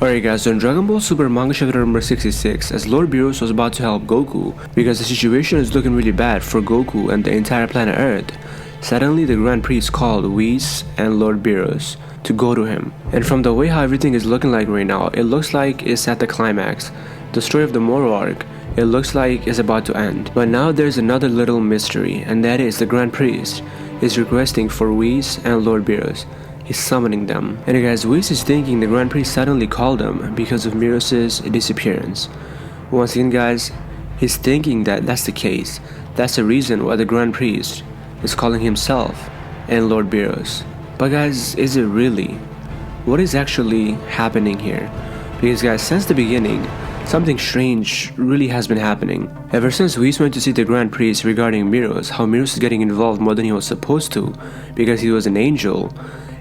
Alright guys, so in Dragon Ball Super Manga chapter number 66, as Lord Beerus was about to help Goku because the situation is looking really bad for Goku and the entire planet Earth, suddenly the Grand Priest called Whis and Lord Beerus to go to him. And from the way how everything is looking like right now, it looks like it's at the climax. The story of the Moro arc, it looks like it's about to end. But now there's another little mystery, and that is the Grand Priest is requesting for Whis and Lord Beerus. He's summoning them. And guys, Whis is thinking the Grand Priest suddenly called him because of Beerus's disappearance. Once again guys, he's thinking that that's the case. That's the reason why the Grand Priest is calling himself and Lord Beerus. But guys, is it really? What is actually happening here? Because guys, since the beginning, something strange really has been happening. Ever since Whis went to see the Grand Priest regarding Beerus, how Beerus is getting involved more than he was supposed to because he was an angel.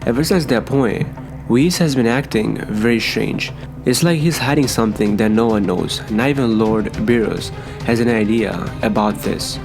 Ever since that point, Whis has been acting very strange. It's like he's hiding something that no one knows. Not even Lord Beerus has an idea about this.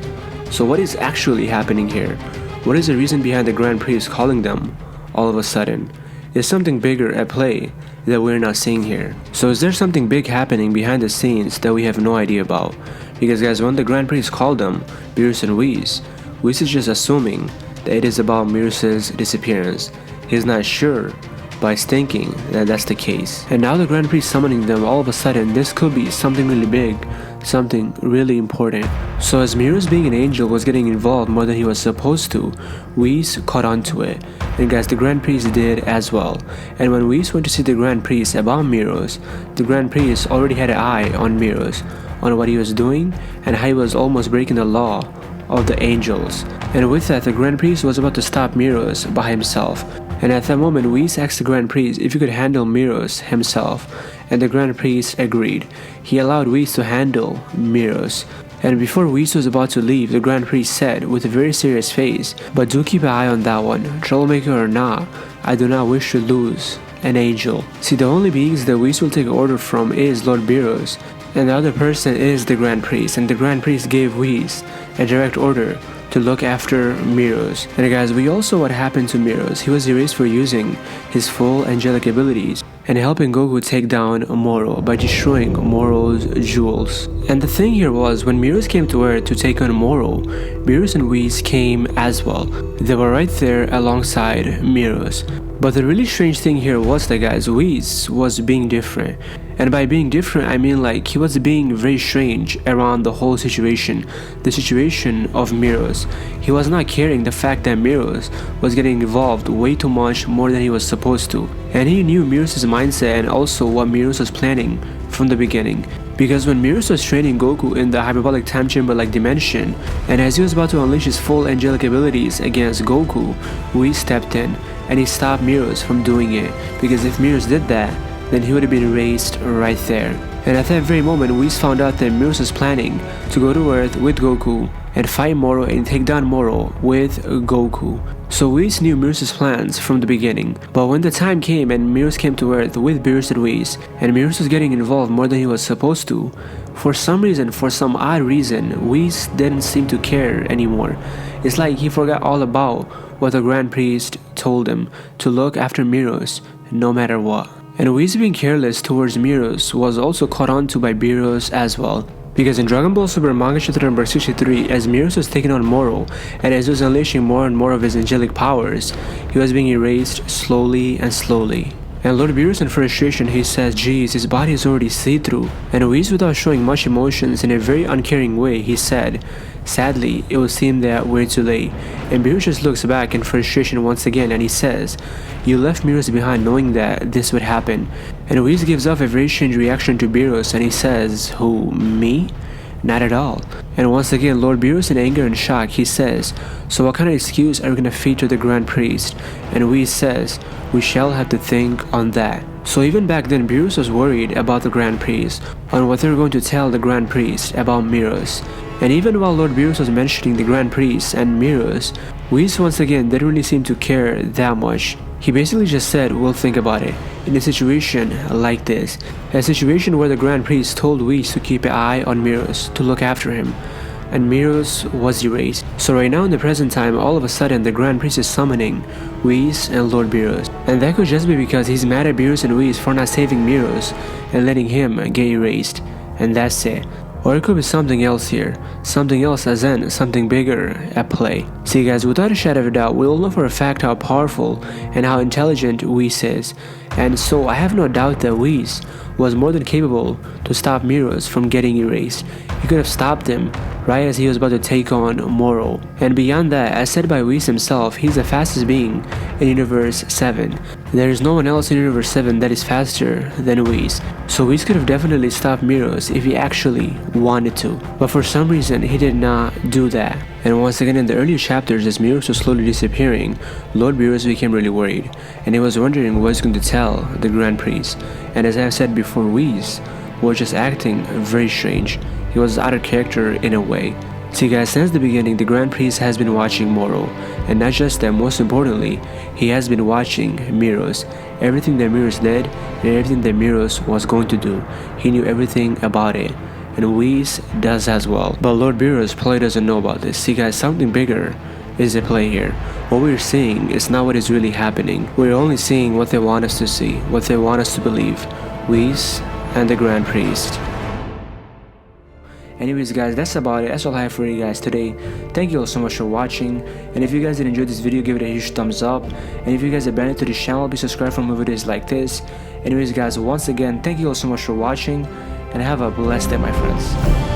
So what is actually happening here? What is the reason behind the Grand Priest calling them all of a sudden? Is something bigger at play that we're not seeing here? So is there something big happening behind the scenes that we have no idea about? Because guys, when the Grand Priest called them Beerus and Whis, Whis is just assuming that it is about Beerus's disappearance. He's not sure, but he's thinking that that's the case. And now the Grand Priest summoning them, all of a sudden this could be something really big, something really important. So as Beerus being an angel was getting involved more than he was supposed to, Whis caught on to it. And guys, the Grand Priest did as well. And when Whis went to see the Grand Priest about Beerus, the Grand Priest already had an eye on Beerus, on what he was doing and how he was almost breaking the law of the angels. And with that, the Grand Priest was about to stop Beerus by himself. And at that moment, Whis asked the Grand Priest if he could handle Beerus himself, and the Grand Priest agreed. He allowed Whis to handle Beerus. And before Whis was about to leave, the Grand Priest said with a very serious face, "But do keep an eye on that one, troublemaker or not, I do not wish to lose an angel." See, the only beings that Whis will take order from is Lord Beerus, and the other person is the Grand Priest, and the Grand Priest gave Whis a direct order to look after Beerus. And guys, we all saw what happened to Beerus. He was erased for using his full angelic abilities and helping Goku take down Moro by destroying Moro's jewels. And the thing here was, when Beerus came to Earth to take on Moro, Beerus and Whis came as well. They were right there alongside Beerus. But the really strange thing here was that guys, Whis was being different. And by being different, I mean like he was being very strange around the whole situation, the situation of Beerus. He was not caring the fact that Beerus was getting involved way too much more than he was supposed to. And he knew Beerus's mindset and also what Beerus was planning from the beginning. Because when Beerus was training Goku in the hyperbolic time chamber like dimension, and as he was about to unleash his full angelic abilities against Goku, Whis stepped in and he stopped Beerus from doing it. Because if Beerus did that, then he would have been erased right there. And at that very moment, Whis found out that Beerus was planning to go to Earth with Goku and fight Moro and take down Moro with Goku. So Whis knew Beerus's plans from the beginning. But when the time came and Beerus came to Earth with Beerus and Whis, and Beerus was getting involved more than he was supposed to, for some reason, for some odd reason, Whis didn't seem to care anymore. It's like he forgot all about what the Grand Priest told him, to look after Beerus no matter what. And Whis being careless towards Beerus was also caught on to by Beerus as well. Because in Dragon Ball Super Manga chapter number 63, as Beerus was taking on Moro, and as he was unleashing more and more of his angelic powers, he was being erased slowly and slowly. And Lord Beerus in frustration, he says, "Geez, his body is already see-through." And Whis, without showing much emotions, in a very uncaring way, he said, "Sadly, it would seem that we're too late." And Beerus just looks back in frustration once again and he says, "You left Beerus behind knowing that this would happen." And Whis gives off a very strange reaction to Beerus and he says, "Who, me? Not at all." And once again, Lord Beerus in anger and shock, he says, "So what kind of excuse are we gonna feed to the Grand Priest?" And Whis says, "We shall have to think on that." So even back then, Beerus was worried about the Grand Priest, on what they were going to tell the Grand Priest about Beerus. And even while Lord Beerus was mentioning the Grand Priest and Beerus, Whis once again didn't really seem to care that much. He basically just said, "We'll think about it." In a situation like this, a situation where the Grand Priest told Whis to keep an eye on Beerus, to look after him. and Beerus was erased. So right now in the present time, all of a sudden the Grand Priest is summoning Whis and Lord Beerus. And that could just be because he's mad at Beerus and Whis for not saving Beerus and letting him get erased. And that's it. Or it could be something else here. Something else as in something bigger at play. See guys, without a shadow of a doubt, we all know for a fact how powerful and how intelligent Whis is. And so I have no doubt that Whis was more than capable to stop Beerus from getting erased. He could have stopped him right as he was about to take on Moro. And beyond that, as said by Whis himself, he's the fastest being in Universe 7. There is no one else in Universe 7 that is faster than Whis. So Whis could have definitely stopped Beerus if he actually wanted to. But for some reason, he did not do that. And once again in the earlier chapters, as Beerus was slowly disappearing, Lord Beerus became really worried. And he was wondering what he's going to tell the Grand Priest. And as I have said before, Whis was just acting very strange. He was out of character in a way. See guys, since the beginning, the Grand Priest has been watching Moro. And not just that, most importantly, he has been watching Beerus. Everything that Beerus did and everything that Beerus was going to do. He knew everything about it. And Whis does as well. But Lord Beerus probably doesn't know about this. See guys, something bigger is at play here. What we're seeing is not what is really happening. We're only seeing what they want us to see, what they want us to believe. Whis and the Grand Priest. Anyways guys, that's about it. That's all I have for you guys today. Thank you all so much for watching. And if you guys did enjoy this video, give it a huge thumbs up. And if you guys are brand new to this channel, be subscribed for more videos like this. Anyways guys, once again, thank you all so much for watching. And have a blessed day, my friends.